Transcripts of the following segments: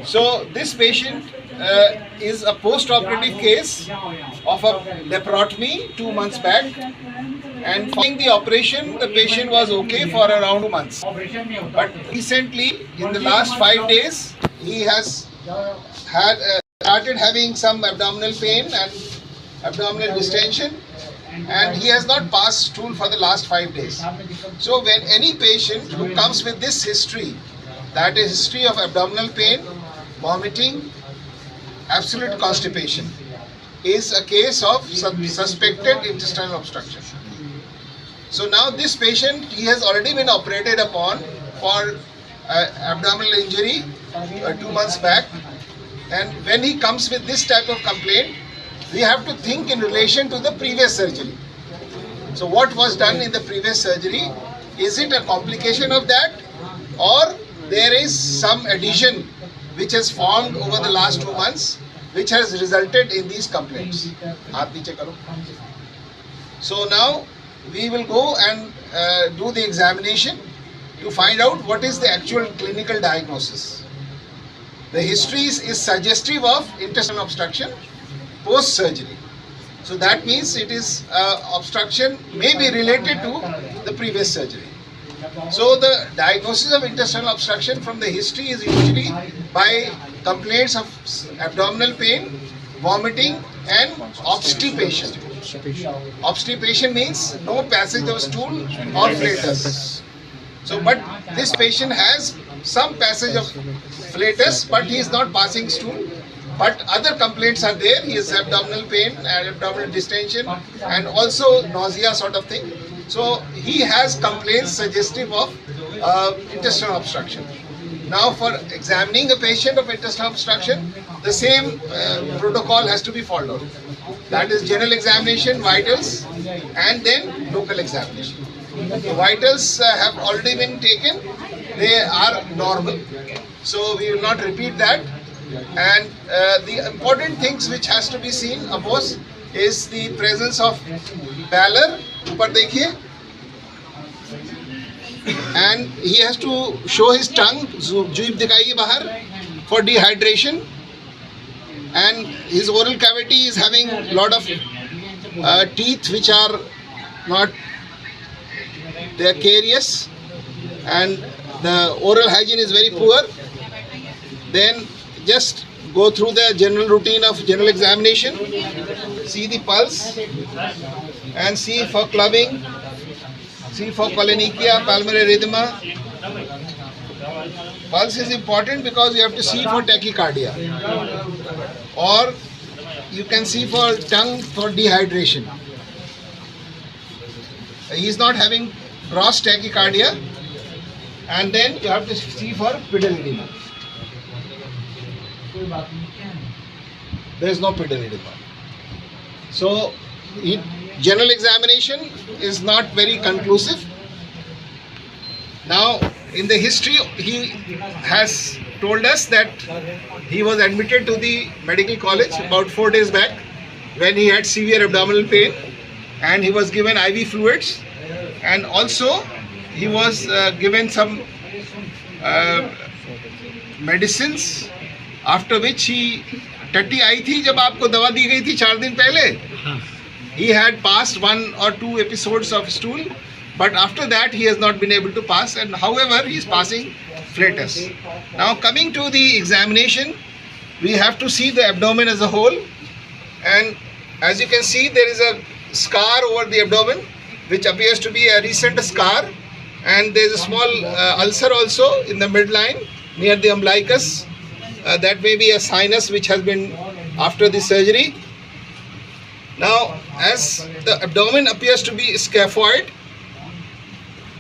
So this patient is a post-operative case of a nephrotomy 2 months back, and following the operation the patient was okay for around 2 months. But recently, in the last 5 days, he has had started having some abdominal pain and abdominal distension, and he has not passed stool for the last 5 days. So when any patient who comes with this history, that is history of abdominal pain, vomiting, absolute constipation, is a case of suspected intestinal obstruction. So now this patient, he has already been operated upon for abdominal injury 2 months back, and when he comes with this type of complaint, we have to think in relation to the previous surgery. So what was done in the previous surgery? Is it a complication of that, or there is some adhesion which has formed over the last 2 months which has resulted in these complaints? So now we will go and do the examination to find out what is the actual clinical diagnosis. The history is suggestive of intestinal obstruction post surgery. So that means it is obstruction may be related to the previous surgery. So the diagnosis of intestinal obstruction from the history is usually by complaints of abdominal pain, vomiting and obstipation. Obstipation means no passage of stool or flatus. So but this patient has some passage of flatus, but he is not passing stool. But other complaints are there. He has abdominal pain and abdominal distension and also nausea sort of thing. So he has complaints suggestive of intestinal obstruction. Now for examining a patient of intestinal obstruction, the same protocol has to be followed. That is general examination, vitals and then local examination. The vitals have already been taken. They are normal. So we will not repeat that. And the important things which has to be seen, of course, is the presence of pallor. ऊपर देखिए, and he has to show his tongue, जीभ दिखाइए बाहर, for dehydration, and his oral cavity is having lot of teeth which are not, they are carious, and the oral hygiene is very poor. Then just go through the general routine of general examination, see the pulse and see for clubbing, see for cholenychia, pulmonary edema. Pulse is important because you have to see for tachycardia, or you can see for tongue for dehydration. He is not having gross tachycardia, and then you have to see for pedal edema. There is no pedal edema. So general examination is not very conclusive. Now in the history he has told us that he was admitted to the medical college about 4 days back when he had severe abdominal pain, and he was given IV fluids, and also he was given some medicines, after which he टट्टी आई थी जब आपको दवा दी गई थी 4 दिन पहले. He had passed 1 or 2 episodes of stool, but after that he has not been able to pass, and however he is passing flatus. Now coming to the examination, we have to see the abdomen as a whole, and as you can see there is a scar over the abdomen which appears to be a recent scar, and there is a small ulcer also in the midline near the umbilicus. That may be a sinus which has been after the surgery. Now as the abdomen appears to be scaphoid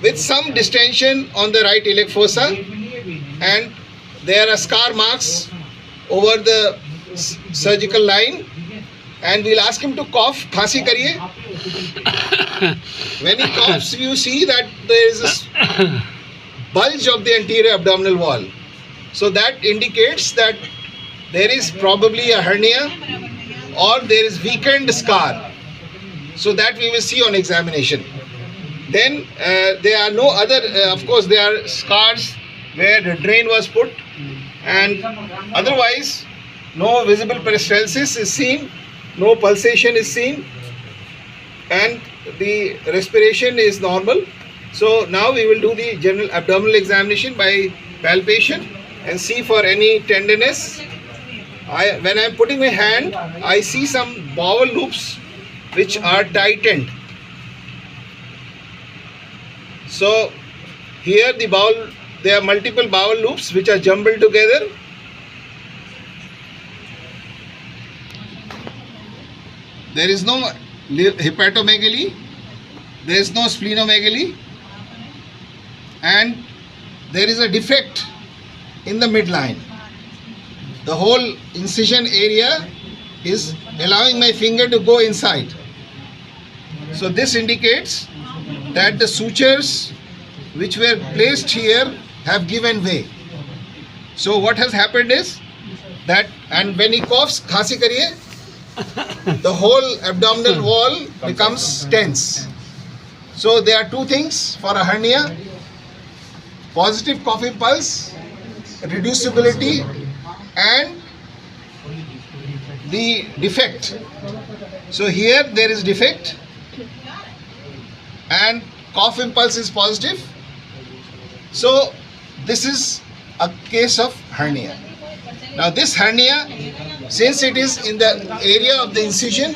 with some distension on the right iliac fossa, and there are scar marks over the surgical line, and we'll ask him to cough. Khasi kariye. When he coughs, you see that there is a bulge of the anterior abdominal wall. So that indicates that there is probably a hernia or there is weakened scar. So that we will see on examination. Then there are no other, of course there are scars where the drain was put, and otherwise no visible peristalsis is seen, no pulsation is seen, and the respiration is normal. So now we will do the general abdominal examination by palpation and see for any tenderness. When I am putting my hand, I see some bowel loops which are tightened. So here there are multiple bowel loops which are jumbled together. There is no hepatomegaly, there is no splenomegaly, and there is a defect in the midline. The whole incision area is allowing my finger to go inside. So this indicates that the sutures which were placed here have given way. So what has happened is that, and when he coughs, khasi kariye, the whole abdominal wall becomes tense. So there are two things for a hernia: positive coughing pulse, reducibility, and the defect. So here there is defect and cough impulse is positive. So this is a case of hernia. Now this hernia, since it is in the area of the incision,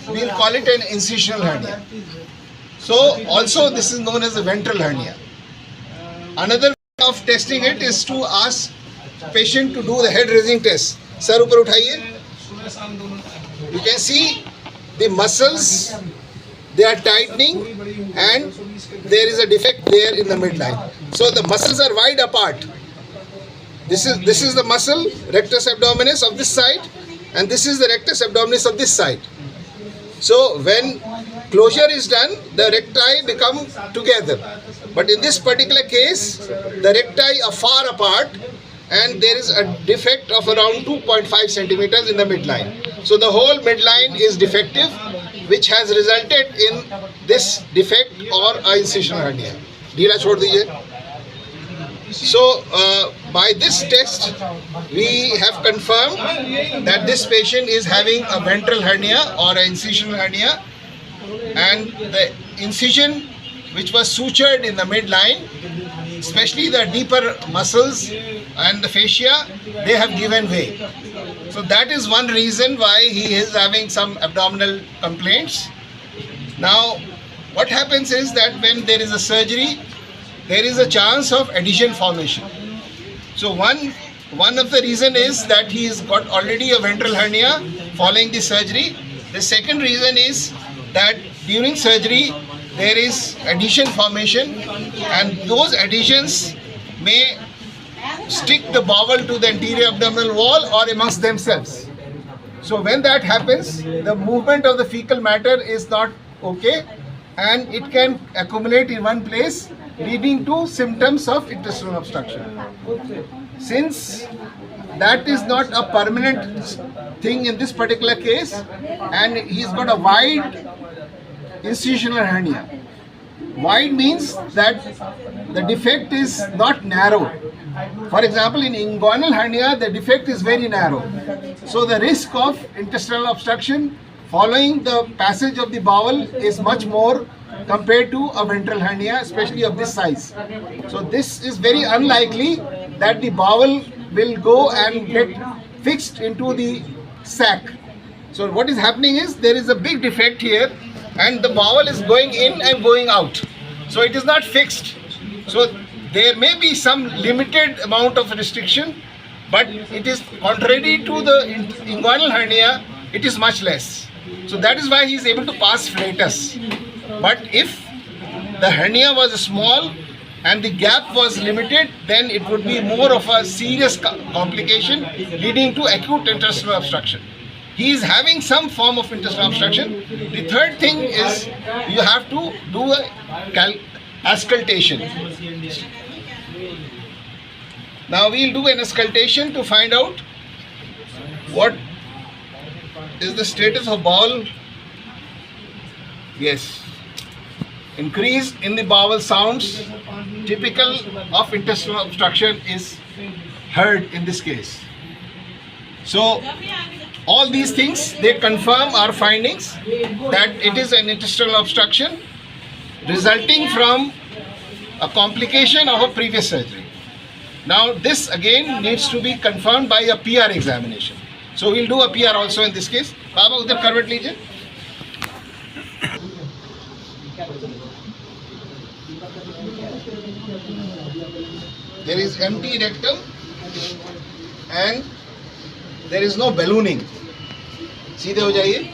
we will call it an incisional hernia. So also this is known as a ventral hernia. Another way of testing it is to ask patient to do the head raising test. Sir, upar uthaiye. You can see the muscles, they are tightening and there is a defect there in the midline. So the muscles are wide apart. This is the muscle, rectus abdominis of this side, and this is the rectus abdominis of this side. So when closure is done, the recti become together. But in this particular case, the recti are far apart and there is a defect of around 2.5 centimeters in the midline. So the whole midline is defective, which has resulted in this defect or a incisional hernia. Dheela chhod dijiye. So by this test, we have confirmed that this patient is having a ventral hernia or an incisional hernia, and the incision which was sutured in the midline, especially the deeper muscles and the fascia, they have given way. So that is one reason why he is having some abdominal complaints. Now what happens is that when there is a surgery, there is a chance of adhesion formation. So one of the reason is that he has got already a ventral hernia following the surgery. The second reason is that during surgery there is adhesion formation, and those adhesions may stick the bowel to the anterior abdominal wall or amongst themselves. So when that happens, the movement of the fecal matter is not okay and it can accumulate in one place, leading to symptoms of intestinal obstruction. Since that is not a permanent thing in this particular case, and he's got a wide incisional hernia. Wide means that the defect is not narrow. For example, in inguinal hernia, the defect is very narrow. So the risk of intestinal obstruction following the passage of the bowel is much more compared to a ventral hernia, especially of this size. So this is very unlikely that the bowel will go and get fixed into the sac. So what is happening is there is a big defect here and the bowel is going in and going out. So it is not fixed. So there may be some limited amount of restriction, but it is contrary to the inguinal hernia, it is much less. So that is why he is able to pass flatus. But if the hernia was small and the gap was limited, then it would be more of a serious complication leading to acute intestinal obstruction. He is having some form of intestinal obstruction. The third thing is you have to do a auscultation. Now we will do an auscultation to find out what is the status of bowel. Yes. increase in the bowel sounds typical of intestinal obstruction is heard in this case. So all these things, they confirm our findings that it is an intestinal obstruction resulting from a complication of a previous surgery. Now this again needs to be confirmed by a PR examination. So we'll do a PR also in this case. Baba udhar करवट लीजिए. There is empty rectum and there is no ballooning. सीधे हो जाइए.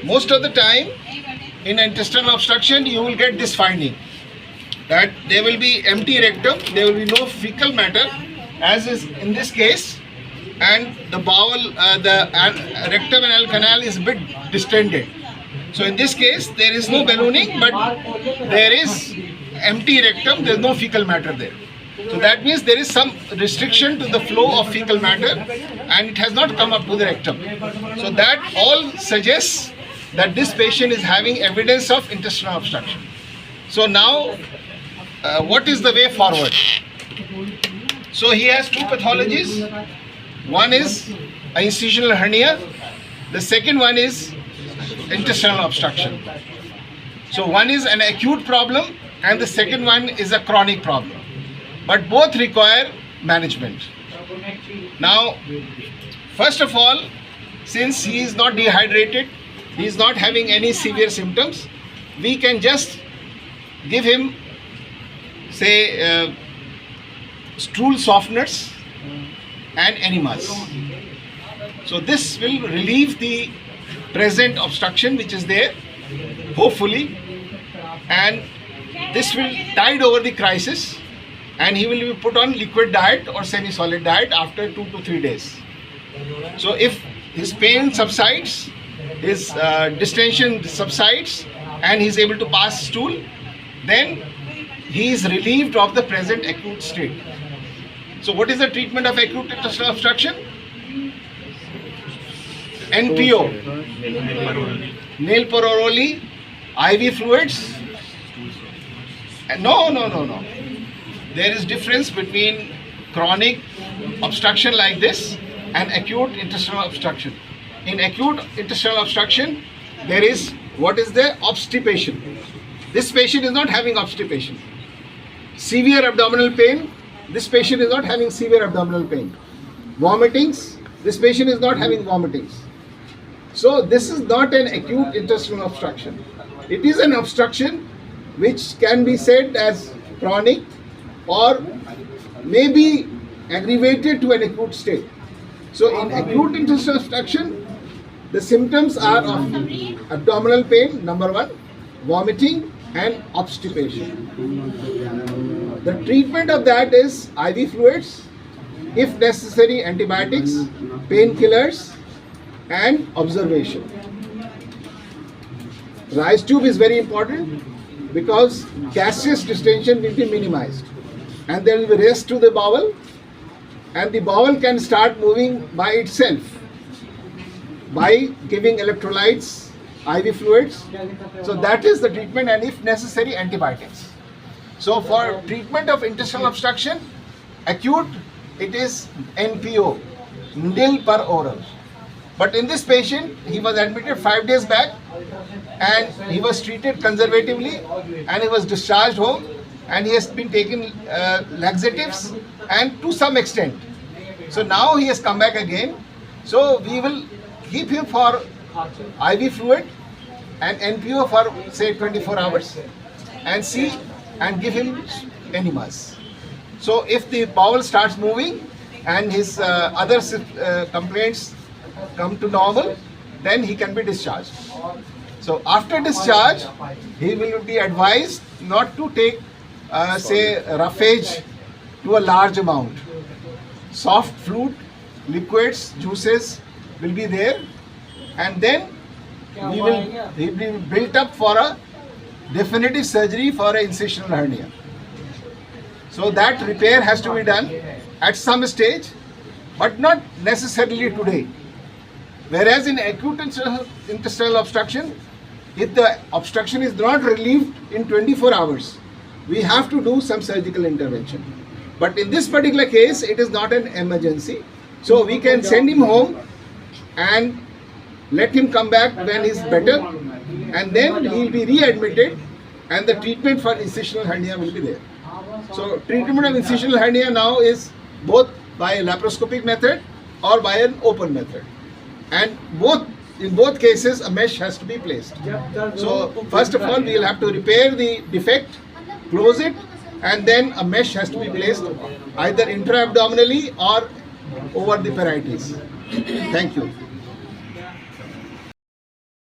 Most of the time in intestinal obstruction you will get this finding that there will be empty rectum, there will be no fecal matter as is in this case, and the bowel, the rectum anal canal is a bit distended. So in this case there is no ballooning, but there is empty rectum, there is no fecal matter there. So that means there is some restriction to the flow of fecal matter and it has not come up to the rectum. So that all suggests that this patient is having evidence of intestinal obstruction. So now what is the way forward? So he has two pathologies. One is an incisional hernia. The second one is intestinal obstruction. So one is an acute problem and the second one is a chronic problem. But both require management. Now, first of all, since he is not dehydrated, he is not having any severe symptoms, we can just give him, say, stool softeners and enemas. So this will relieve the present obstruction which is there, hopefully, and this will tide over the crisis and he will be put on liquid diet or semi-solid diet after 2 to 3 days. So if his pain subsides, his distension subsides and he is able to pass stool, then he is relieved of the present acute state. So what is the treatment of acute intestinal obstruction? NPO, nail pororoli, IV fluids. No. There is difference between chronic obstruction like this and acute intestinal obstruction. In acute intestinal obstruction, there is what is the obstipation. This patient is not having obstipation. Severe abdominal pain, this patient is not having severe abdominal pain. Vomitings, this patient is not having vomitings. So this is not an acute intestinal obstruction. It is an obstruction which can be said as chronic or may be aggravated to an acute state. So in acute intestinal obstruction, the symptoms are of abdominal pain, number one, vomiting and obstipation. The treatment of that is IV fluids, if necessary antibiotics, painkillers and observation. Rice tube is very important because gaseous distension will be minimized and there will be rest to the bowel and the bowel can start moving by itself by giving electrolytes, IV fluids. So that is the treatment and if necessary antibiotics. So for treatment of intestinal obstruction, acute, it is NPO, nil per oral. But in this patient, he was admitted 5 days back and he was treated conservatively and he was discharged home and he has been taking laxatives and to some extent. So now he has come back again. So we will keep him for IV fluid and NPO for say 24 hours and see and give him enemas. So if the bowel starts moving and his other complaints come to normal, then he can be discharged. So after discharge, he will be advised not to take say roughage to a large amount. Soft fluid, liquids, juices will be there and then he will be built up for a definitive surgery for an incisional hernia. So that repair has to be done at some stage but not necessarily today. Whereas in acute intestinal obstruction, if the obstruction is not relieved in 24 hours, we have to do some surgical intervention. But in this particular case, it is not an emergency. So we can send him home and let him come back when he's better, and then he will be readmitted and the treatment for incisional hernia will be there. So treatment of incisional hernia now is both by a laparoscopic method or by an open method. And in both cases a mesh has to be placed. So first of all we will have to repair the defect, close it, and then a mesh has to be placed either intra-abdominally or over the parietes. Thank you.